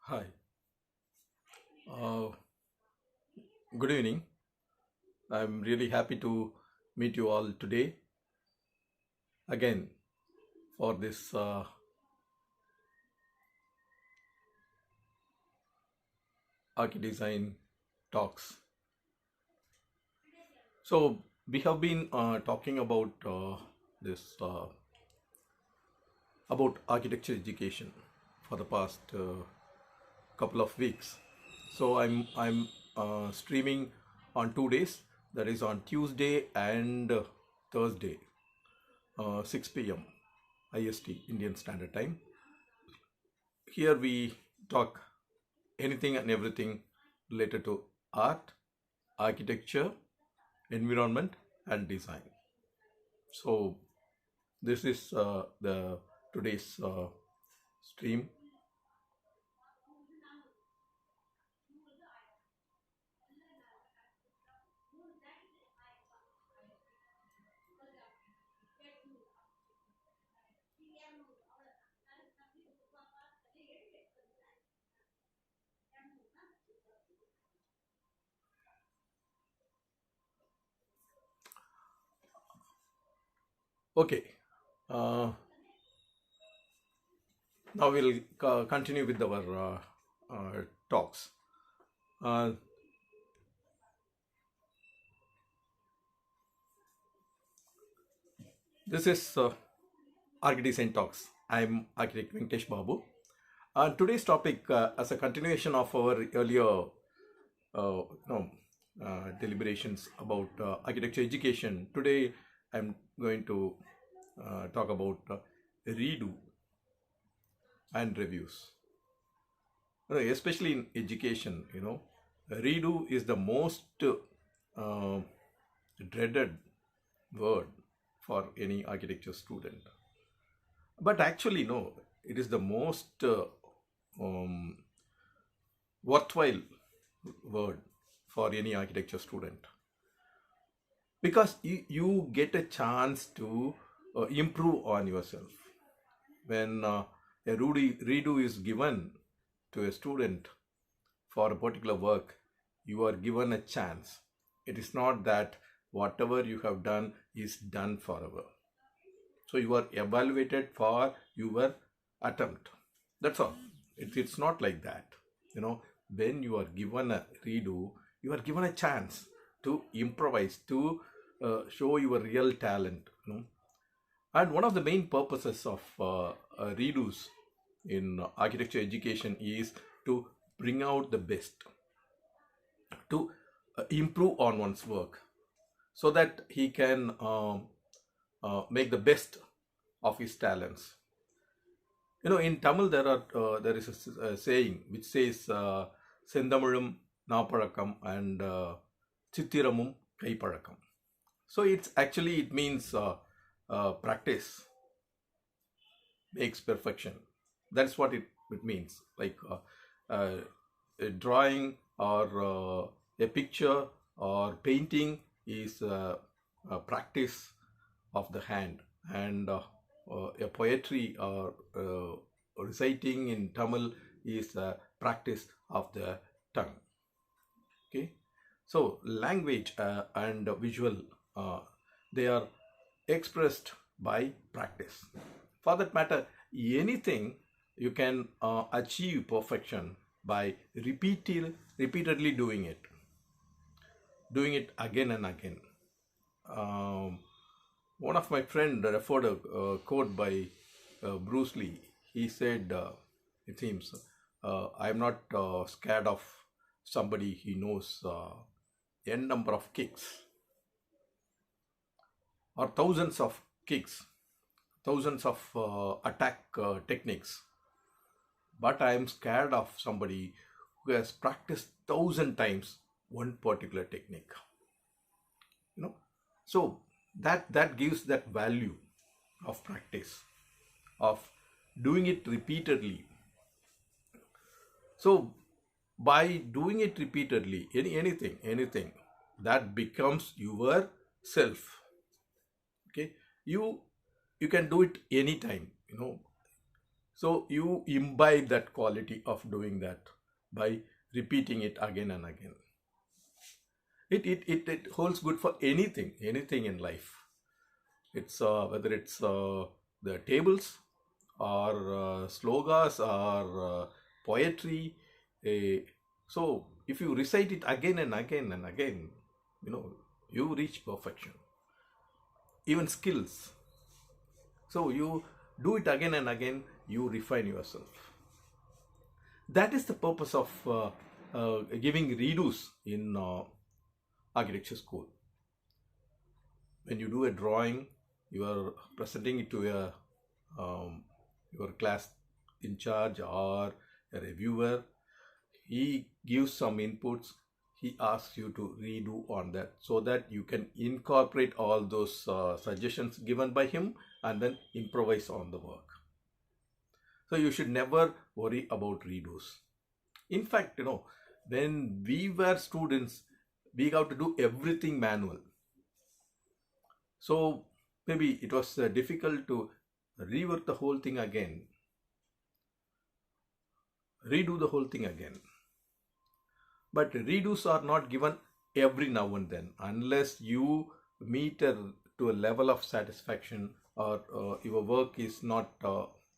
Hi. Uh, Good evening. I'm really happy to meet you all today again for this Archidesign talks. So we have been talking about this about architecture education for the past couple of weeks. So I'm streaming on 2 days. That is on Tuesday and Thursday, 6 p.m. IST Indian Standard Time. Here we talk anything and everything related to art, architecture, environment, and design. So this is the today's stream. Okay. Uh, Now we'll continue with our talks. Uh, this is Archdesign Talks. I'm architect Venkatesh Babu. Today's topic, as a continuation of our earlier uh, no, deliberations about architecture education. Today, I'm going to talk about redo and reviews. Especially in education, redo is the most uh, dreaded word for any architecture student. But actually, no, it is the most um, worthwhile word for any architecture student because you get a chance to improve on yourself when redo is given to a student for a particular work. You are given a chance. It is not that whatever you have done is done forever. So you are evaluated for your attempt. That's all. It's not like that. When you are given a redo, you are given a chance to improvise, to show your real talent. And one of the main purposes of redos in architecture education is to bring out the best, to improve on one's work so that he can make the best of his talents. In Tamil there is a saying which says Sendamizhum Napazhakam and Chittiramum Kaipazhakam. So it means practice makes perfection. That's what it means. Like a drawing or a picture or painting is a practice of the hand, and a poetry or reciting in Tamil is a practice of the tongue. Okay, so language and visual, uh, they are expressed by practice. For that matter, anything you can achieve perfection by repeatedly doing it again and again. Um, One of my friend referred a quote by Bruce Lee. He said, it seems, I am not scared of somebody he knows n number of kicks or thousands of kicks, thousands of attack techniques. But I am scared of somebody who has practiced 1,000 times one particular technique. So that gives that value of practice, of doing it repeatedly. So by doing it repeatedly, anything that becomes your self. Okay, you you can do it anytime. So you imbibe that quality of doing that by repeating it again and again. It holds good for anything in life. It's whether it's the tables or slogas or poetry. eh, so if you recite it again and again and again, you know, you reach perfection. Even skills. So you do it again and again, you refine yourself. That is the purpose of giving redos in architecture school. When you do a drawing, you are presenting it to your class in charge or a reviewer. He gives some inputs. He asks you to redo on that so that you can incorporate all those suggestions given by him and then improvise on the work. So you should never worry about redos. In fact, when we were students, we got to do everything manual. So maybe it was difficult to rework the whole thing again, redo the whole thing again. But redos are not given every now and then unless you meet to a level of satisfaction or your work is not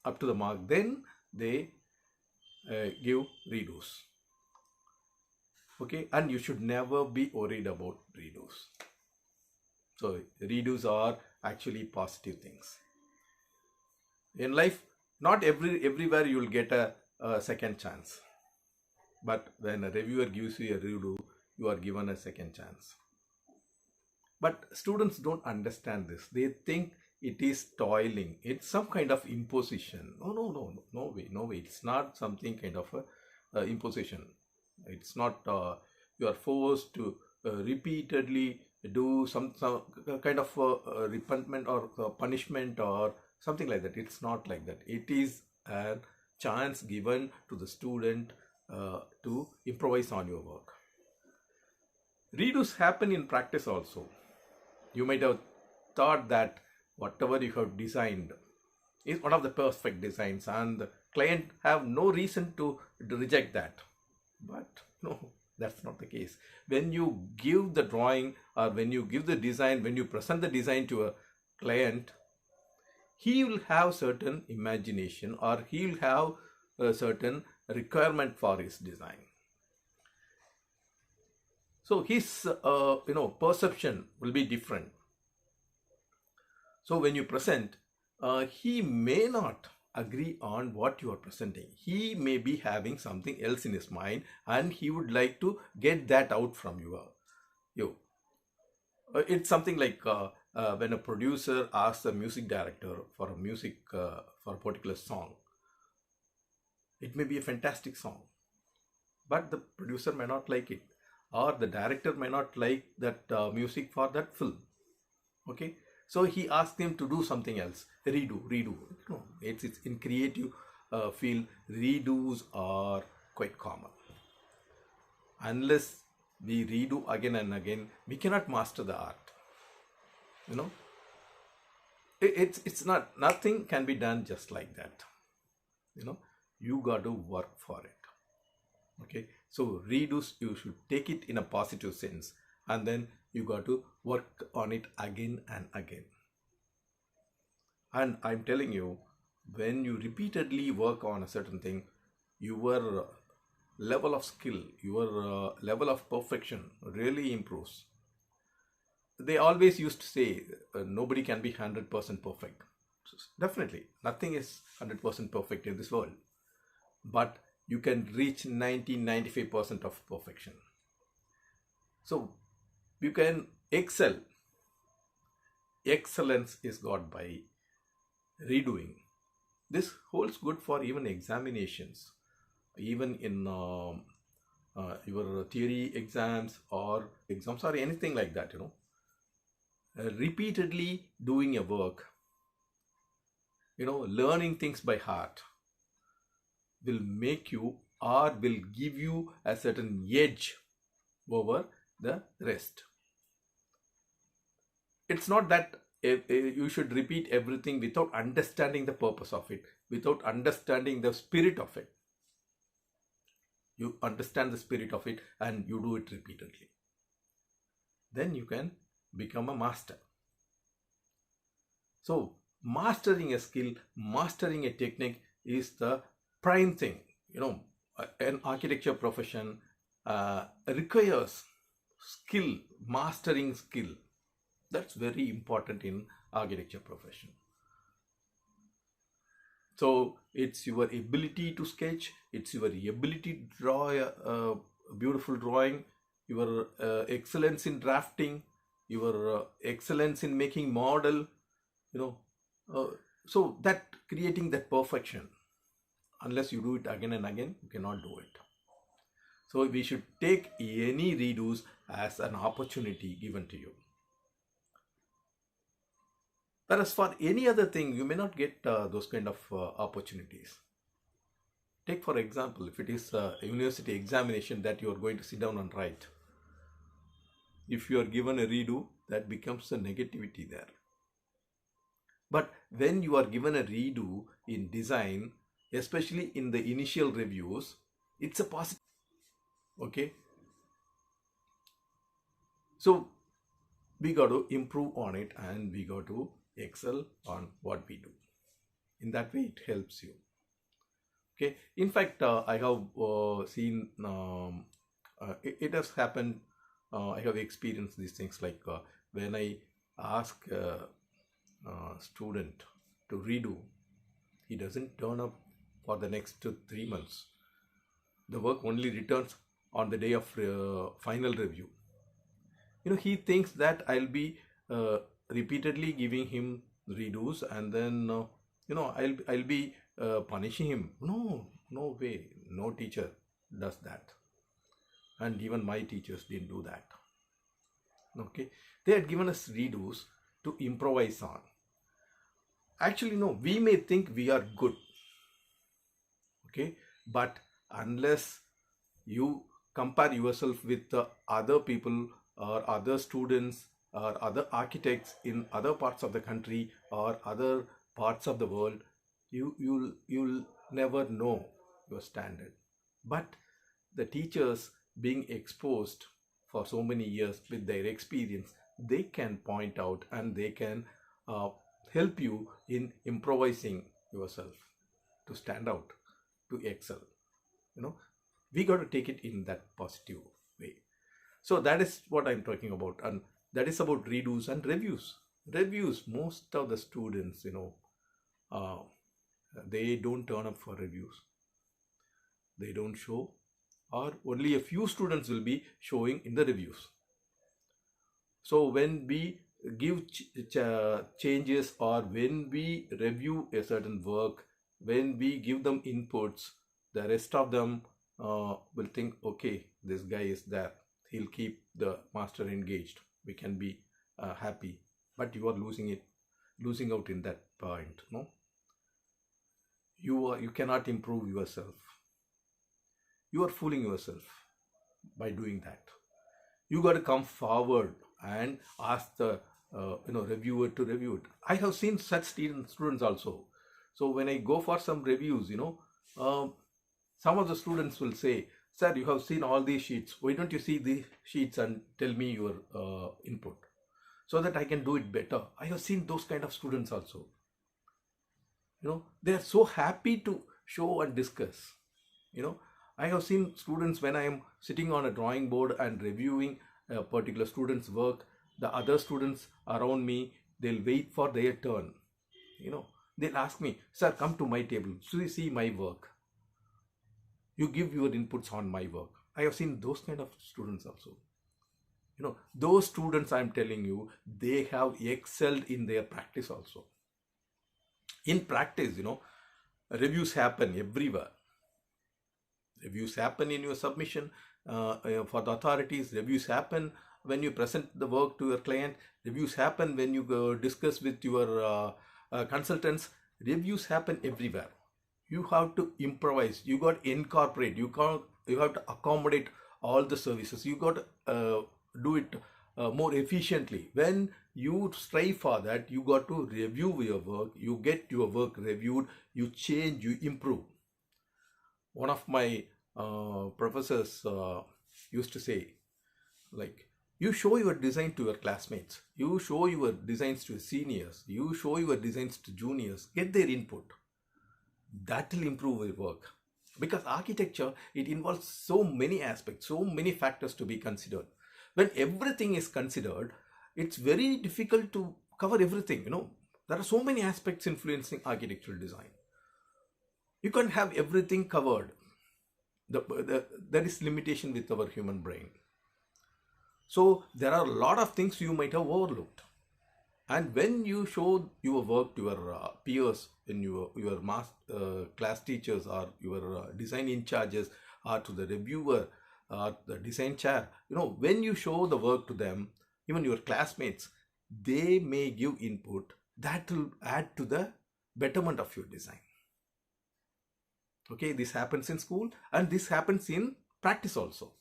up to the mark, then they give redos. Okay, and you should never be worried about redos. So redos are actually positive things. In life, not everywhere you will get a second chance. But when a reviewer gives you a redo, you are given a second chance. But students don't understand this. They think it is toiling. It's some kind of imposition. No way. It's not something kind of a imposition. It's not you are forced to repeatedly do some kind of repentment or punishment or something like that. It's not like that. It is a chance given to the student to improvise on your work. Redos happen in practice also. You might have thought that whatever you have designed is one of the perfect designs and the client have no reason to reject that. But no, that's not the case. When you give the drawing or when you give the design, when you present the design to a client, he will have certain imagination or he will have a certain requirement for his design. So his perception will be different. So when you present, he may not agree on what you are presenting. He may be having something else in his mind and he would like to get that out from you. It's something like when a producer asks a music director for a music for a particular song. It may be a fantastic song, but the producer may not like it, or the director may not like that music for that film. Okay, so he asked him to do something else, redo. No, it's in creative field, redos are quite common. Unless we redo again and again, we cannot master the art. It's not, nothing can be done just like that. You got to work for it. Okay, so redos, you should take it in a positive sense and then you got to work on it again and again. And I'm telling you, when you repeatedly work on a certain thing, your level of skill, your level of perfection really improves. They always used to say nobody can be 100% perfect. Definitely, nothing is 100% perfect in this world. But you can reach 90-95% of perfection. So you can excel. Excellence is got by redoing. This holds good for even examinations, even in your theory exams or exams or anything like that. Repeatedly doing a work, learning things by heart will make you or will give you a certain edge over the rest. It's not that you should repeat everything without understanding the purpose of it. without understanding the spirit of it. You understand the spirit of it and you do it repeatedly. Then you can become a master. So mastering a skill, mastering a technique is the prime thing. An architecture profession requires skill, mastering skill. That's very important in architecture profession. So it's your ability to sketch, it's your ability to draw a beautiful drawing, your excellence in drafting, your excellence in making model, so that creating that perfection. Unless you do it again and again, you cannot do it. So we should take any redos as an opportunity given to you. Whereas for any other thing, you may not get those kind of opportunities. Take for example, if it is a university examination that you are going to sit down and write. If you are given a redo, that becomes a negativity there. But when you are given a redo in design, especially in the initial reviews, it's a positive. Okay. So we got to improve on it and we got to excel on what we do. In that way, it helps you. Okay. In fact, I have seen, it has happened, I have experienced these things like when I ask a student to redo, he doesn't turn up for the next 3 months. The work only returns on the day of final review. He thinks that I'll be repeatedly giving him redos and then I'll be punishing him. No way. No teacher does that. And even my teachers didn't do that. Okay. They had given us redos to improvise on. Actually, no, we may think we are good. Okay. But unless you compare yourself with the other people or other students or other architects in other parts of the country or other parts of the world, you'll never know your standard. But the teachers being exposed for so many years with their experience, they can point out and they can help you in improvising yourself to stand out, to excel. We got to take it in that positive way. So that is what I'm talking about, and that is about redos and reviews. Reviews, most of the students, they don't turn up for reviews. They don't show, or only a few students will be showing in the reviews. So when we give changes or when we review a certain work, when we give them inputs, the rest of them will think, okay, this guy is there. He'll keep the master engaged. We can be happy. But you are losing out in that point. No, you cannot improve yourself. You are fooling yourself by doing that. You got to come forward and ask the reviewer to review it. I have seen such students also. So when I go for some reviews, some of the students will say, sir, you have seen all these sheets. Why don't you see the sheets and tell me your input so that I can do it better? I have seen those kind of students also. They are so happy to show and discuss. I have seen students when I am sitting on a drawing board and reviewing a particular student's work, the other students around me, they'll wait for their turn. They'll ask me, sir, come to my table, see my work. You give your inputs on my work. I have seen those kind of students also. Those students, I'm telling you, they have excelled in their practice also. In practice, reviews happen everywhere. Reviews happen in your submission for the authorities. Reviews happen when you present the work to your client. Reviews happen when you discuss with your consultants. Reviews happen everywhere. You have to improvise. You got to incorporate. You have to accommodate all the services. You got to do it more efficiently. When you strive for that, you got to review your work, you get your work reviewed, you change, you improve. One of my professors used to say, like, you show your design to your classmates, you show your designs to seniors, you show your designs to juniors, get their input. That will improve your work. Because architecture, it involves so many aspects, so many factors to be considered. When everything is considered, it's very difficult to cover everything. There are so many aspects influencing architectural design. You can't have everything covered. There is limitation with our human brain. So there are a lot of things you might have overlooked. And when you show your work to your peers, in your class teachers, or your design in charges, or to the reviewer, or the design chair, when you show the work to them, even your classmates, they may give input that will add to the betterment of your design. Okay, this happens in school and this happens in practice also.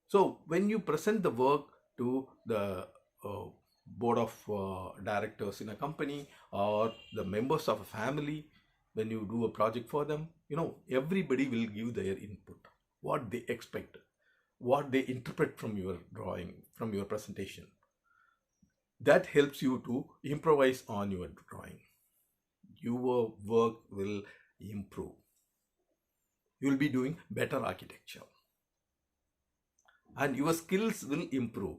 So when you present the work to the board of directors in a company, or the members of a family, when you do a project for them, everybody will give their input, what they expect, what they interpret from your drawing, from your presentation. That helps you to improvise on your drawing. Your work will improve. You will be doing better architecture and your skills will improve.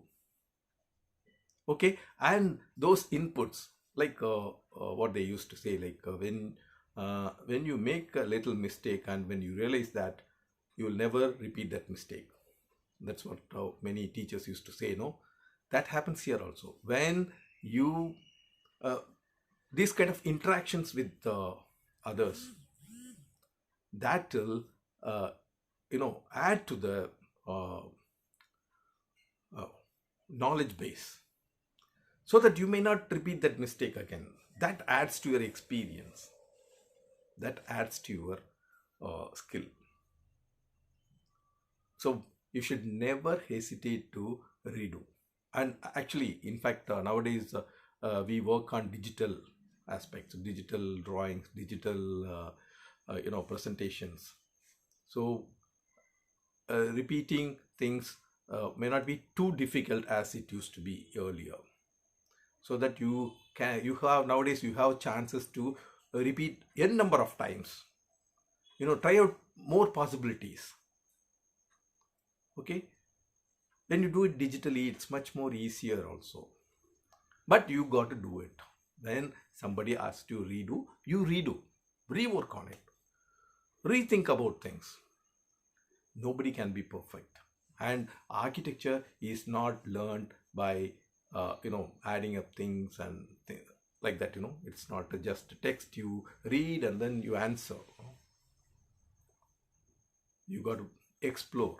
Okay, and those inputs, like what they used to say, like when you make a little mistake and when you realize that, you will never repeat that mistake. That's what many teachers used to say. That happens here also. When you these kind of interactions with others, that will add to the knowledge base, so that you may not repeat that mistake again. That adds to your experience, that adds to your skill. So you should never hesitate to redo. And actually, in fact, nowadays we work on digital aspects, digital drawings, digital presentations. So repeating things may not be too difficult as it used to be earlier. So that you have nowadays, you have chances to repeat n number of times. Try out more possibilities. Okay, when you do it digitally, it's much more easier also. But you got to do it. When somebody asks you to redo, you redo, rework on it, rethink about things. Nobody can be perfect, and architecture is not learned by adding up things and like that. It's not just text you read and then you answer. You got to explore.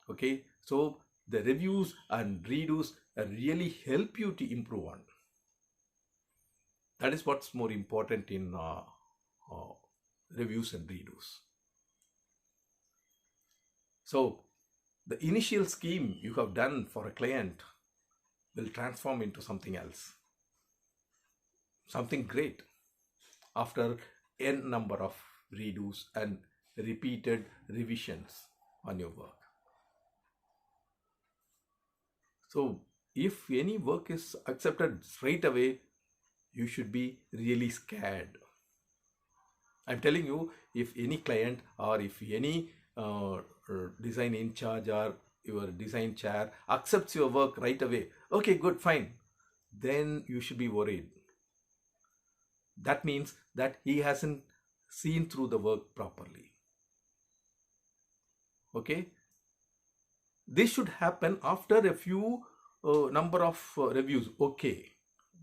Okay, so the reviews and redos really help you to improve on. That is what's more important in reviews and redos. So the initial scheme you have done for a client will transform into something else, something great, after n number of redos and repeated revisions on your work. So if any work is accepted straight away, you should be really scared. I'm telling you, if any client or if any design in charge or your design chair accepts your work right away, okay, good, fine, then you should be worried. That means that he hasn't seen through the work properly. Okay, this should happen after a few number of reviews. Okay,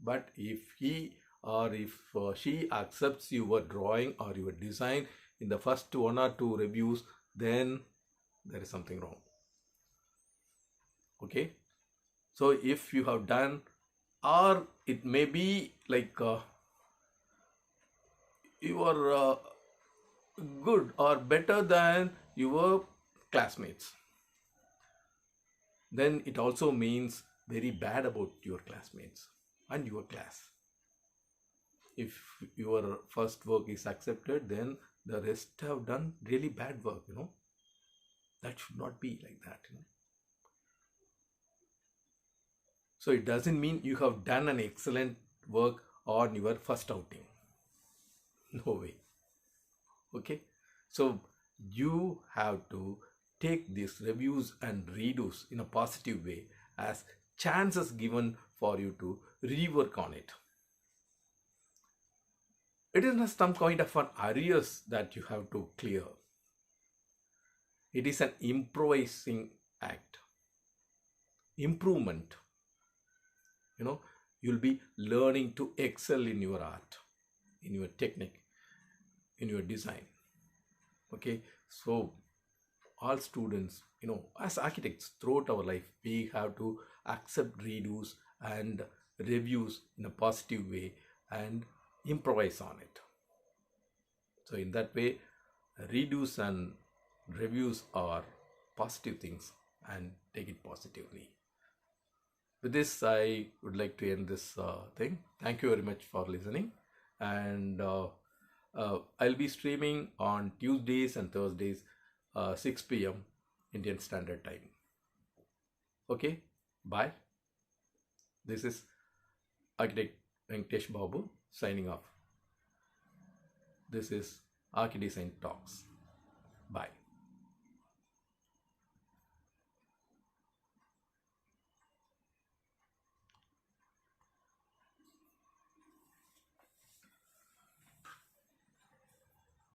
but if he or if she accepts your drawing or your design in the first 1 or 2 reviews, then there is something wrong. Okay, so if you have done, or it may be like you are good or better than your classmates, then it also means very bad about your classmates and your class. If your first work is accepted, then the rest have done really bad work, that should not be like that. So it doesn't mean you have done an excellent work on your first outing. No way. Okay. So you have to take these reviews and redos in a positive way as chances given for you to rework on it. It is not some kind of an arrears that you have to clear. It is an improvising act. Improvement. You'll be learning to excel in your art, in your technique, in your design. Okay. So all students, as architects throughout our life, we have to accept redos and reviews in a positive way and improvise on it. So in that way, redos and reviews are positive things, and take it positively. With this, I would like to end this thing. Thank you very much for listening, and I'll be streaming on Tuesdays and Thursdays, 6 p.m. Indian Standard Time. Okay, bye. This is Architect Venkatesh Babu signing off. This is Archidesign Talks. Bye.